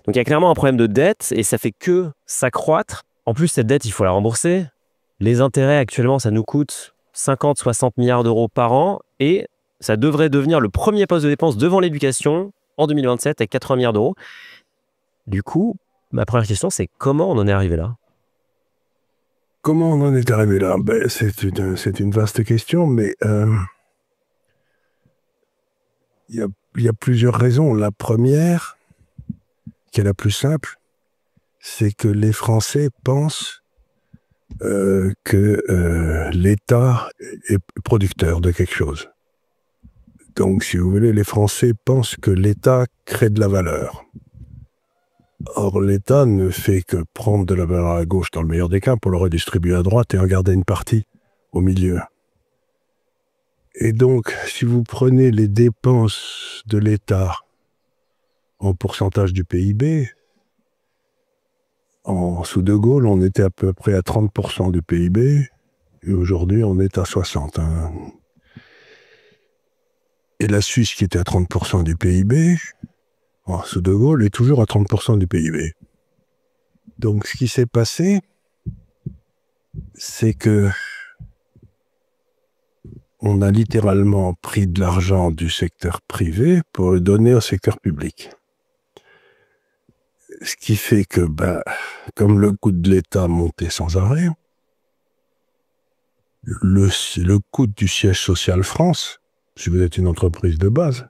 Donc il y a clairement un problème de dette et ça fait que s'accroître. En plus, cette dette, il faut la rembourser. Les intérêts, actuellement, ça nous coûte 50-60 milliards d'euros par an et ça devrait devenir le premier poste de dépense devant l'éducation en 2027 avec 80 milliards d'euros. Du coup, ma première question, c'est comment on en est arrivé là? Comment on en est arrivé là? C'est une vaste question, mais il y a plusieurs raisons. La première, qui est la plus simple, c'est que les Français pensent que l'État est producteur de quelque chose. Donc, si vous voulez, les Français pensent que l'État crée de la valeur. Or, l'État ne fait que prendre de la valeur à gauche, dans le meilleur des cas, pour le redistribuer à droite et en garder une partie au milieu. Et donc, si vous prenez les dépenses de l'État en pourcentage du PIB, sous De Gaulle, on était à peu près à 30% du PIB, et aujourd'hui, on est à 60%. Hein. Et la Suisse, qui était à 30% du PIB, sous De Gaulle, est toujours à 30% du PIB. Donc, ce qui s'est passé, c'est que on a littéralement pris de l'argent du secteur privé pour le donner au secteur public. Ce qui fait que, comme le coût de l'État montait sans arrêt, le coût du siège social France, si vous êtes une entreprise de base,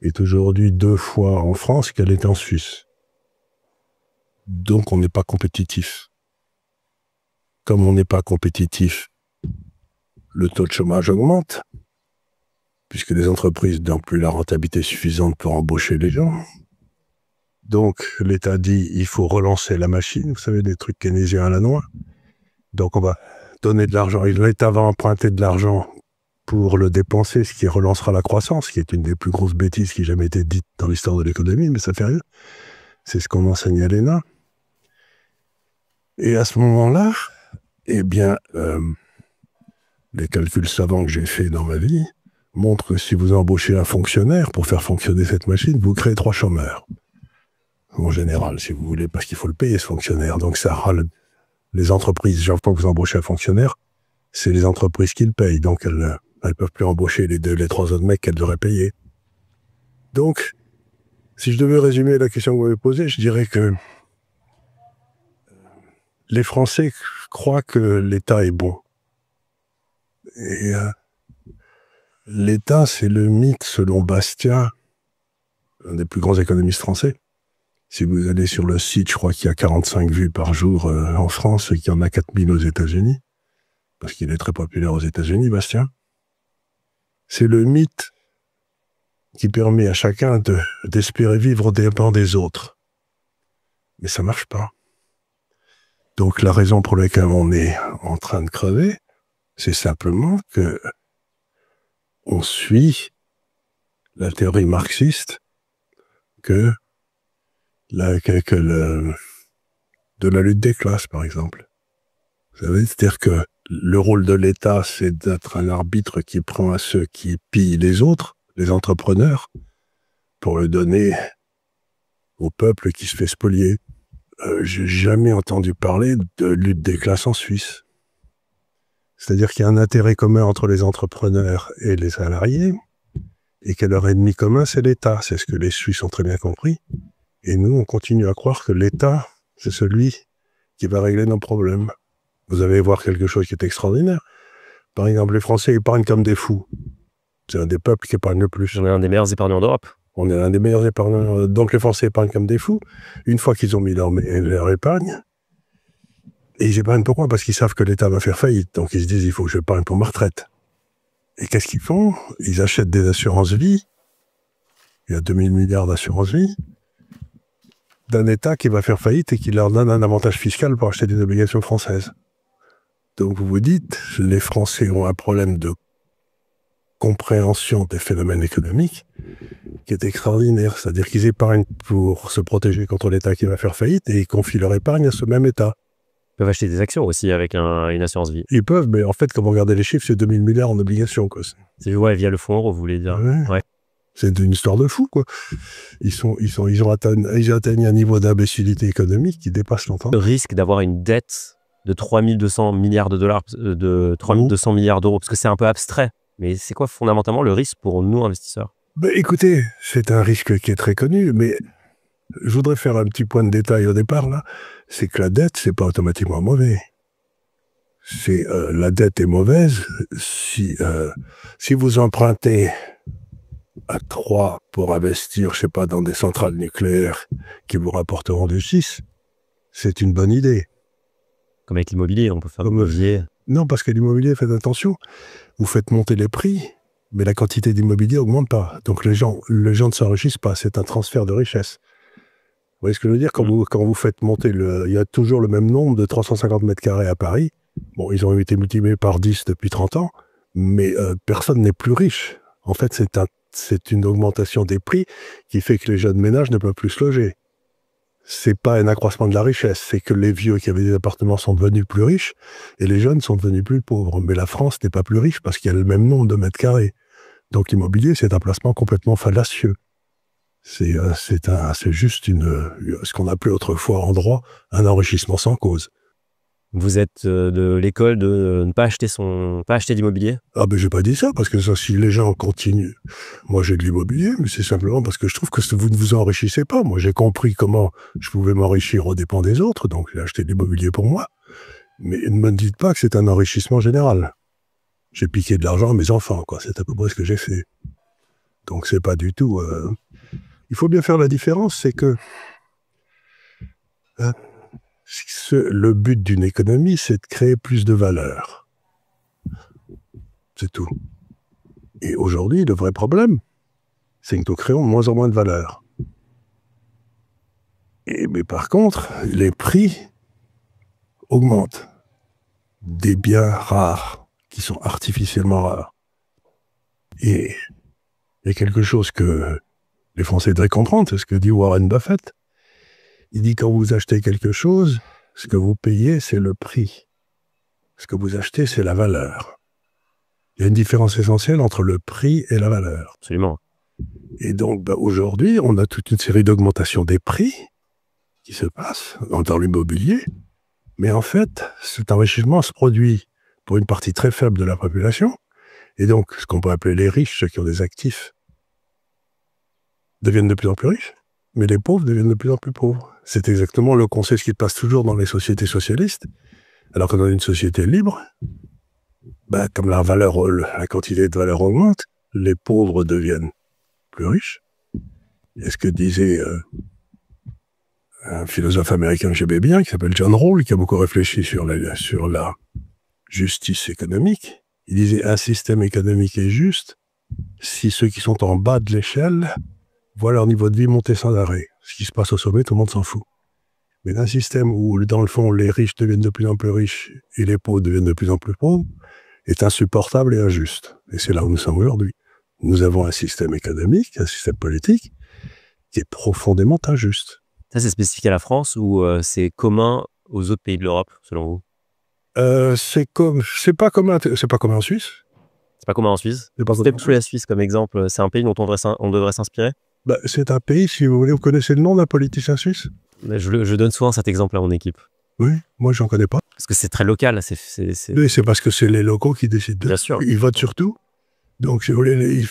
est aujourd'hui 2 fois en France qu'elle est en Suisse. Donc on n'est pas compétitif. Comme on n'est pas compétitif, le taux de chômage augmente, puisque les entreprises n'ont plus la rentabilité suffisante pour embaucher les gens. Donc l'État dit il faut relancer la machine, vous savez, des trucs keynésiens à la noix. Donc on va donner de l'argent, l'État va emprunter de l'argent pour le dépenser, ce qui relancera la croissance, qui est une des plus grosses bêtises qui ait jamais été dite dans l'histoire de l'économie, mais ça fait rien. C'est ce qu'on enseigne à l'ENA. Et à ce moment-là, eh bien, les calculs savants que j'ai faits dans ma vie montrent que si vous embauchez un fonctionnaire pour faire fonctionner cette machine, vous créez 3 chômeurs. En général, si vous voulez, parce qu'il faut le payer, ce fonctionnaire. Donc ça râle les entreprises. Chaque fois que vous embauchez un fonctionnaire, c'est les entreprises qui le payent. Donc elles ne peuvent plus embaucher les 3 autres mecs qu'elles devraient payer. Donc, si je devais résumer la question que vous m'avez posée, je dirais que les Français croient que l'État est bon. Et l'État, c'est le mythe selon Bastiat, un des plus grands économistes français. Si vous allez sur le site, je crois qu'il y a 45 vues par jour en France et qu'il y en a 4000 aux États-Unis, parce qu'il est très populaire aux États-Unis, Bastiat. C'est le mythe qui permet à chacun d'espérer vivre au dépens des autres. Mais ça marche pas. Donc la raison pour laquelle on est en train de crever, c'est simplement que on suit la théorie marxiste de la lutte des classes, par exemple. Vous savez, c'est-à-dire que le rôle de l'État, c'est d'être un arbitre qui prend à ceux qui pillent les autres, les entrepreneurs, pour le donner au peuple qui se fait spolier. J'ai jamais entendu parler de lutte des classes en Suisse. C'est-à-dire qu'il y a un intérêt commun entre les entrepreneurs et les salariés, et que leur ennemi commun, c'est l'État. C'est ce que les Suisses ont très bien compris. Et nous, on continue à croire que l'État, c'est celui qui va régler nos problèmes. Vous allez voir quelque chose qui est extraordinaire. Par exemple, les Français épargnent comme des fous. C'est un des peuples qui épargne le plus. On est un des meilleurs épargnants d'Europe. On est un des meilleurs épargnants. Donc les Français épargnent comme des fous. Une fois qu'ils ont mis leur épargne, et ils épargnent pourquoi? Parce qu'ils savent que l'État va faire faillite. Donc ils se disent, il faut que j'épargne pour ma retraite. Et qu'est-ce qu'ils font? Ils achètent des assurances-vie. Il y a 2000 milliards d'assurances-vie d'un État qui va faire faillite et qui leur donne un avantage fiscal pour acheter des obligations françaises. Donc vous vous dites, les Français ont un problème de compréhension des phénomènes économiques qui est extraordinaire. C'est-à-dire qu'ils épargnent pour se protéger contre l'État qui va faire faillite et ils confient leur épargne à ce même État. Ils peuvent acheter des actions aussi avec une assurance vie. Ils peuvent, mais en fait, quand vous regardez les chiffres, c'est 2000 milliards en obligations. C'est via le fonds euro, vous voulez dire. Ouais. C'est une histoire de fou, quoi. Ils ont atteint un niveau d'imbécilité économique qui dépasse l'entendement. Le risque d'avoir une dette de 3200 milliards de dollars, de 3200 milliards d'euros, parce que c'est un peu abstrait. Mais c'est quoi fondamentalement le risque pour nous investisseurs? Ben, écoutez, c'est un risque qui est très connu, mais je voudrais faire un petit point de détail au départ, là. C'est que la dette, c'est pas automatiquement mauvais. La dette est mauvaise si vous empruntez à 3 pour investir, je sais pas, dans des centrales nucléaires qui vous rapporteront du 6, c'est une bonne idée. Comme avec l'immobilier, on peut faire comme levier. Non, parce que l'immobilier, faites attention, vous faites monter les prix, mais la quantité d'immobilier augmente pas. Donc les gens ne s'enrichissent pas, c'est un transfert de richesse. Vous voyez ce que je veux dire? Quand vous faites monter il y a toujours le même nombre de 350 mètres carrés à Paris. Bon, ils ont été multipliés par 10 depuis 30 ans, mais personne n'est plus riche. En fait, c'est une augmentation des prix qui fait que les jeunes ménages ne peuvent plus se loger. C'est pas un accroissement de la richesse, c'est que les vieux qui avaient des appartements sont devenus plus riches et les jeunes sont devenus plus pauvres. Mais la France n'est pas plus riche parce qu'il y a le même nombre de mètres carrés. Donc l'immobilier, c'est un placement complètement fallacieux. C'est juste ce qu'on appelait autrefois en droit un enrichissement sans cause. Vous êtes de l'école de ne pas acheter d'immobilier? Ah ben j'ai pas dit ça, parce que ça, si les gens continuent, moi j'ai de l'immobilier, mais c'est simplement parce que je trouve que vous ne vous enrichissez pas. Moi j'ai compris comment je pouvais m'enrichir aux dépens des autres, donc j'ai acheté de l'immobilier pour moi. Mais ne me dites pas que c'est un enrichissement général. J'ai piqué de l'argent à mes enfants, quoi. C'est à peu près ce que j'ai fait. Donc c'est pas du tout... Il faut bien faire la différence, c'est que... le but d'une économie, c'est de créer plus de valeur. C'est tout. Et aujourd'hui, le vrai problème, c'est que nous créons de moins en moins de valeur. Mais par contre, les prix augmentent. Des biens rares, qui sont artificiellement rares. Et il y a quelque chose que les Français devraient comprendre, c'est ce que dit Warren Buffett. Il dit quand vous achetez quelque chose, ce que vous payez, c'est le prix. Ce que vous achetez, c'est la valeur. Il y a une différence essentielle entre le prix et la valeur. Absolument. Et donc, aujourd'hui, on a toute une série d'augmentations des prix qui se passent dans l'immobilier. Mais en fait, cet enrichissement se produit pour une partie très faible de la population. Et donc, ce qu'on peut appeler les riches, ceux qui ont des actifs, deviennent de plus en plus riches. Mais les pauvres deviennent de plus en plus pauvres. C'est exactement le concept qui passe toujours dans les sociétés socialistes. Alors que dans une société libre, comme la quantité de valeur augmente, les pauvres deviennent plus riches. Et ce que disait un philosophe américain que j'aimais bien, qui s'appelle John Rawls, qui a beaucoup réfléchi sur la justice économique, il disait un système économique est juste si ceux qui sont en bas de l'échelle voient leur niveau de vie monter sans arrêt. Ce qui se passe au sommet, tout le monde s'en fout. Mais d'un système où, dans le fond, les riches deviennent de plus en plus riches et les pauvres deviennent de plus en plus pauvres, est insupportable et injuste. Et c'est là où nous sommes aujourd'hui. Nous avons un système économique, un système politique, qui est profondément injuste. Ça, c'est spécifique à la France ou c'est commun aux autres pays de l'Europe, selon vous? C'est pas commun en Suisse. C'est pas commun en Suisse? C'était pris la Suisse comme exemple. C'est un pays dont on devrait s'inspirer? C'est un pays, si vous voulez, vous connaissez le nom d'un politicien suisse? Je donne souvent cet exemple à mon équipe. Oui, moi j'en connais pas. Parce que c'est très local. Oui, c'est parce que c'est les locaux qui décident. Bien sûr. Ils votent sur tout. Donc, si vous voulez,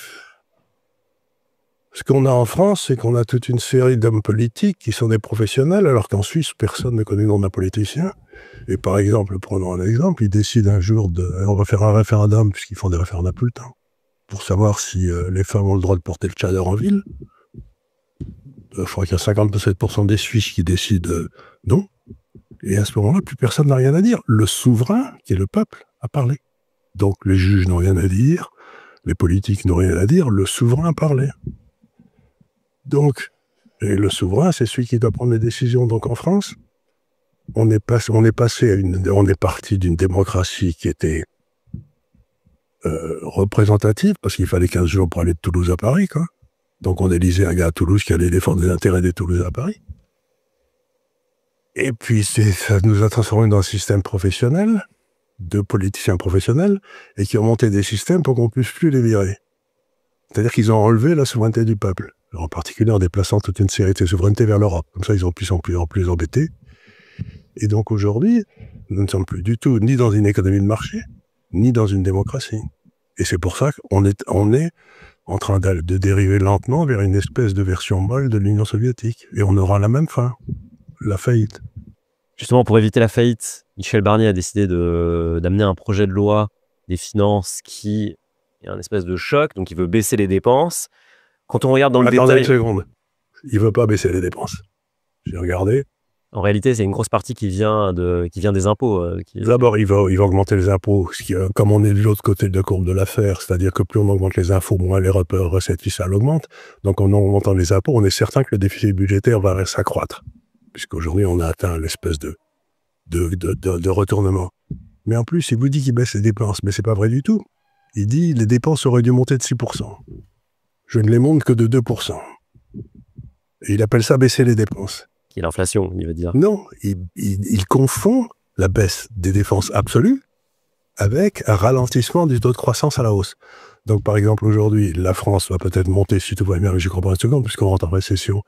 ce qu'on a en France, c'est qu'on a toute une série d'hommes politiques qui sont des professionnels, alors qu'en Suisse, personne ne connaît le nom d'un politicien. Et par exemple, prenons un exemple, ils décident un jour on va faire un référendum, puisqu'ils font des référendums tout le temps, pour savoir si les femmes ont le droit de porter le tchador en ville. Je crois qu'il y a 57% des Suisses qui décident non. Et à ce moment-là, plus personne n'a rien à dire. Le souverain, qui est le peuple, a parlé. Donc les juges n'ont rien à dire, les politiques n'ont rien à dire, le souverain a parlé. Donc, et le souverain, c'est celui qui doit prendre les décisions. Donc en France, on est parti d'une démocratie qui était représentative, parce qu'il fallait 15 jours pour aller de Toulouse à Paris, quoi. Donc on élisait un gars à Toulouse qui allait défendre les intérêts des Toulousains à Paris. Et puis ça nous a transformés dans un système professionnel, de politiciens professionnels, et qui ont monté des systèmes pour qu'on puisse plus les virer. C'est-à-dire qu'ils ont enlevé la souveraineté du peuple, en particulier en déplaçant toute une série de souverainetés vers l'Europe. Comme ça, ils ont pu sont plus embêtés. Et donc aujourd'hui, nous ne sommes plus du tout ni dans une économie de marché, ni dans une démocratie. Et c'est pour ça qu'on est en train de dériver lentement vers une espèce de version molle de l'Union soviétique. Et on aura la même fin, la faillite. Justement, pour éviter la faillite, Michel Barnier a décidé d'amener un projet de loi des finances qui est un espèce de choc, donc il veut baisser les dépenses. Quand on regarde dans le Attendez détail... une seconde. Il ne veut pas baisser les dépenses. J'ai regardé. En réalité, c'est une grosse partie qui vient des impôts. D'abord, il va augmenter les impôts, comme on est de l'autre côté de la courbe de l'affaire, c'est-à-dire que plus on augmente les impôts, moins les recettes fiscales augmentent. Donc en augmentant les impôts, on est certain que le déficit budgétaire va s'accroître, puisqu'aujourd'hui, on a atteint l'espèce de retournement. Mais en plus, il vous dit qu'il baisse les dépenses, mais c'est pas vrai du tout. Il dit les dépenses auraient dû monter de 6%. Je ne les monte que de 2%. Et il appelle ça baisser les dépenses. Qui est l'inflation, il veut dire. Non, il confond la baisse des dépenses absolues avec un ralentissement du taux de croissance à la hausse. Donc, par exemple, aujourd'hui, la France va peut-être monter, si tout va bien, mais je comprends une seconde, puisqu'on rentre en récession,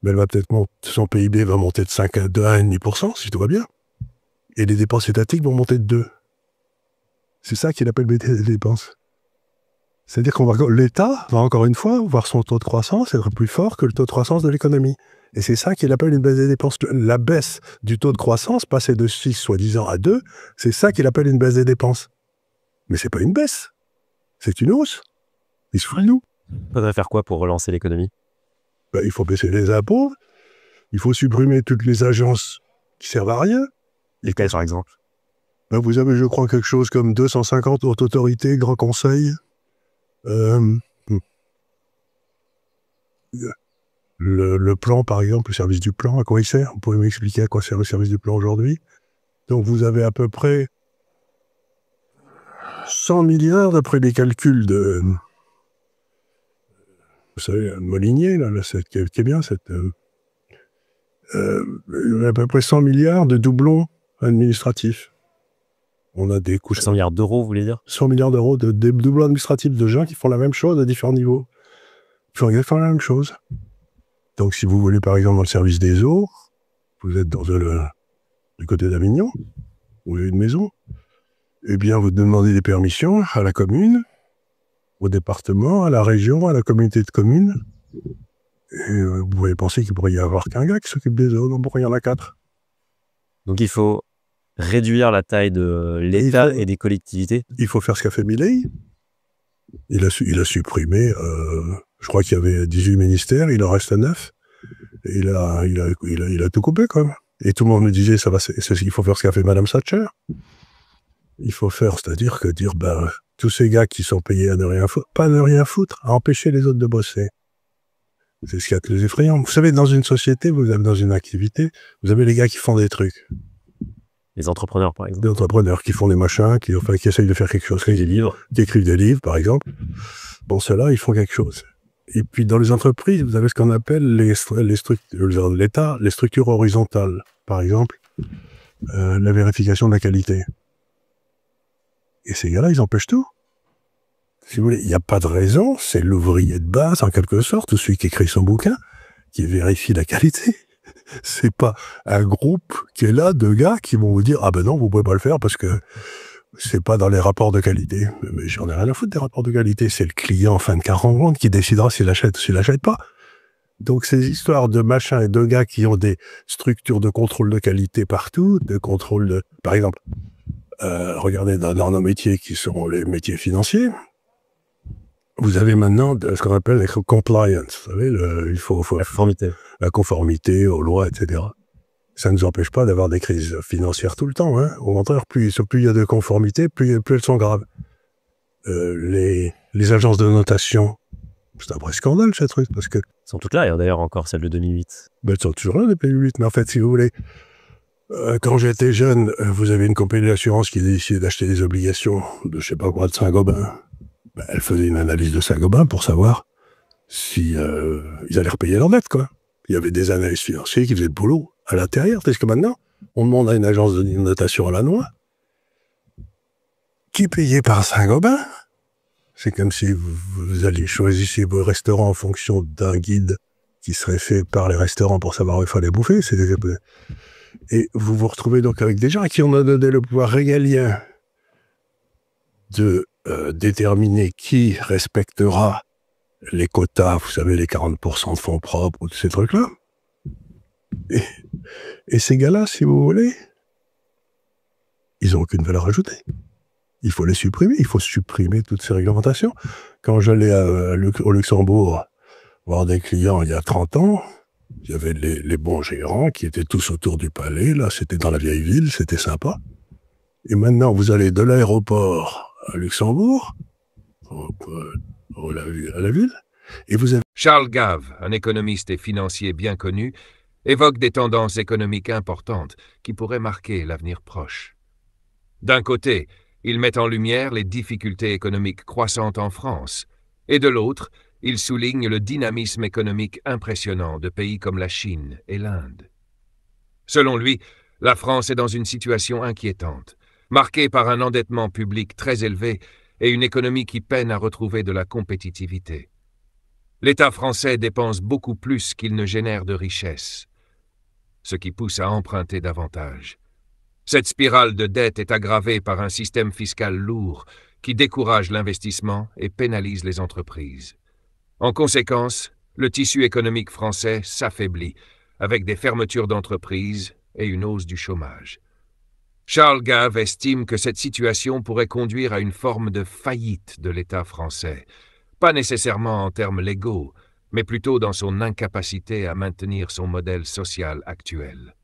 mais elle va peut-être son PIB va monter de 5 à 1,5%, si tout va bien. Et les dépenses étatiques vont monter de 2. C'est ça qu'il appelle baisser les dépenses. C'est-à-dire que l'État va encore une fois voir son taux de croissance être plus fort que le taux de croissance de l'économie. Et c'est ça qu'il appelle une baisse des dépenses. La baisse du taux de croissance, passer de 6 soi-disant à 2, c'est ça qu'il appelle une baisse des dépenses. Mais c'est pas une baisse, c'est une hausse. Il se fout de nous. Il faudrait faire quoi pour relancer l'économie? Il faut baisser les impôts, il faut supprimer toutes les agences qui servent à rien. Lesquelles, par exemple? Vous avez, je crois, quelque chose comme 250 hautes autorités, grands conseils. Le plan, par exemple, le service du plan, à quoi il sert? Vous pouvez m'expliquer à quoi sert le service du plan aujourd'hui? Donc vous avez à peu près 100 milliards, d'après les calculs de... Vous savez, Molinier, là, qui est bien, à peu près 100 milliards de doublons administratifs. On a des couches... 100 milliards d'euros, vous voulez dire? 100 milliards d'euros de doublons administratifs de gens qui font la même chose à différents niveaux. Ils font exactement la même chose. Donc, si vous voulez, par exemple, dans le service des eaux, vous êtes du côté d'Avignon, vous avez une maison, eh bien, vous demandez des permissions à la commune, au département, à la région, à la communauté de communes. Et vous pouvez penser qu'il pourrait y avoir qu'un gars qui s'occupe des eaux, non, pourquoi il y en a 4? Donc, il faut réduire la taille de l'État et des collectivités. Il faut faire ce qu'a fait Milei. Il a supprimé, je crois qu'il y avait 18 ministères, il en reste 9. Et il a tout coupé, quand même. Et tout le monde me disait, il faut faire ce qu'a fait Madame Thatcher. Il faut faire, c'est-à-dire que dire, tous ces gars qui sont payés à ne rien foutre, pas à ne rien foutre, à empêcher les autres de bosser. C'est ce qu'il y a de plus effrayant. Vous savez, dans une société, dans une activité, vous avez les gars qui font des trucs. Les entrepreneurs, par exemple. Des entrepreneurs qui font des machins, qui essayent de faire quelque chose. Des livres. Qui écrivent des livres, par exemple. Bon, ceux-là, ils font quelque chose. Et puis, dans les entreprises, vous avez ce qu'on appelle les structures de l'État, les structures horizontales. Par exemple, la vérification de la qualité. Et ces gars-là, ils empêchent tout. Si vous voulez, il n'y a pas de raison, c'est l'ouvrier de base, en quelque sorte, ou celui qui écrit son bouquin, qui vérifie la qualité. C'est pas un groupe qui est là de gars qui vont vous dire « Ah ben non, vous pouvez pas le faire parce que c'est pas dans les rapports de qualité. » Mais j'en ai rien à foutre des rapports de qualité. C'est le client en fin de rencontre qui décidera s'il achète ou s'il n'achète pas. Donc ces histoires de machins et de gars qui ont des structures de contrôle de qualité partout, de contrôle de... Par exemple, regardez dans nos métiers qui sont les métiers financiers, vous avez maintenant ce qu'on appelle la compliance. Vous savez, il faut la conformité aux lois, etc. Ça ne nous empêche pas d'avoir des crises financières tout le temps. Hein. Au contraire, plus il y a de conformité, plus elles sont graves. Les agences de notation, c'est un vrai scandale, ces trucs, parce que... Elles sont toutes là, et d'ailleurs encore celles de 2008. Elles sont toujours là, les P8, mais en fait, si vous voulez, quand j'étais jeune, vous avez une compagnie d'assurance qui a décidé d'acheter des obligations de, je sais pas quoi, de Saint-Gobain. Elle faisait une analyse de Saint-Gobain pour savoir si ils allaient repayer leurs dettes, quoi. Il y avait des analystes financiers qui faisaient le boulot à l'intérieur, parce que maintenant, on demande à une agence de notation à la noix, qui est payée par Saint-Gobain, C'est comme si vous alliez choisir vos restaurants en fonction d'un guide qui serait fait par les restaurants pour savoir où il fallait bouffer. Et vous vous retrouvez donc avec des gens à qui on a donné le pouvoir régalien de déterminer qui respectera les quotas, vous savez, les 40% de fonds propres ou tous ces trucs-là. Et ces gars-là, si vous voulez, ils n'ont aucune valeur ajoutée. Il faut les supprimer, il faut supprimer toutes ces réglementations. Quand j'allais au Luxembourg voir des clients il y a 30 ans, il y avait les bons gérants qui étaient tous autour du palais, là, c'était dans la vieille ville, c'était sympa. Et maintenant, vous allez de l'aéroport à Luxembourg, à la ville, et vous avez... Charles Gave, un économiste et financier bien connu, évoque des tendances économiques importantes qui pourraient marquer l'avenir proche. D'un côté, il met en lumière les difficultés économiques croissantes en France, et de l'autre, il souligne le dynamisme économique impressionnant de pays comme la Chine et l'Inde. Selon lui, la France est dans une situation inquiétante, marquée par un endettement public très élevé et une économie qui peine à retrouver de la compétitivité. L'État français dépense beaucoup plus qu'il ne génère de richesses, ce qui pousse à emprunter davantage. Cette spirale de dette est aggravée par un système fiscal lourd qui décourage l'investissement et pénalise les entreprises. En conséquence, le tissu économique français s'affaiblit, avec des fermetures d'entreprises et une hausse du chômage. Charles Gave estime que cette situation pourrait conduire à une forme de faillite de l'État français, pas nécessairement en termes légaux, mais plutôt dans son incapacité à maintenir son modèle social actuel.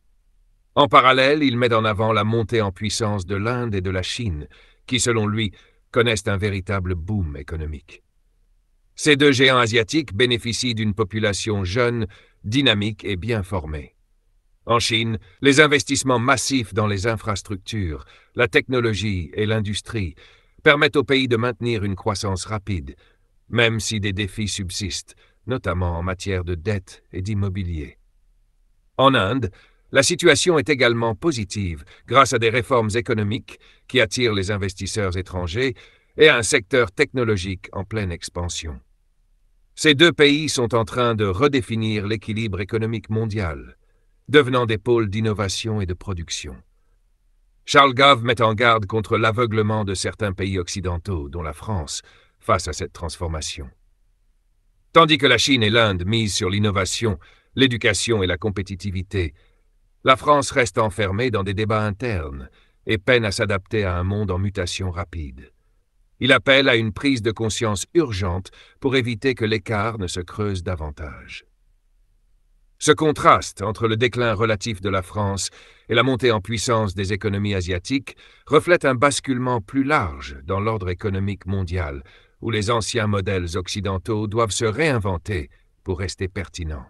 En parallèle, il met en avant la montée en puissance de l'Inde et de la Chine, qui, selon lui, connaissent un véritable boom économique. Ces deux géants asiatiques bénéficient d'une population jeune, dynamique et bien formée. En Chine, les investissements massifs dans les infrastructures, la technologie et l'industrie permettent au pays de maintenir une croissance rapide, même si des défis subsistent, notamment en matière de dette et d'immobilier. En Inde, la situation est également positive grâce à des réformes économiques qui attirent les investisseurs étrangers et à un secteur technologique en pleine expansion. Ces deux pays sont en train de redéfinir l'équilibre économique mondial, devenant des pôles d'innovation et de production. Charles Gave met en garde contre l'aveuglement de certains pays occidentaux, dont la France, face à cette transformation. Tandis que la Chine et l'Inde misent sur l'innovation, l'éducation et la compétitivité, la France reste enfermée dans des débats internes et peine à s'adapter à un monde en mutation rapide. Il appelle à une prise de conscience urgente pour éviter que l'écart ne se creuse davantage. Ce contraste entre le déclin relatif de la France et la montée en puissance des économies asiatiques reflète un basculement plus large dans l'ordre économique mondial, où les anciens modèles occidentaux doivent se réinventer pour rester pertinents.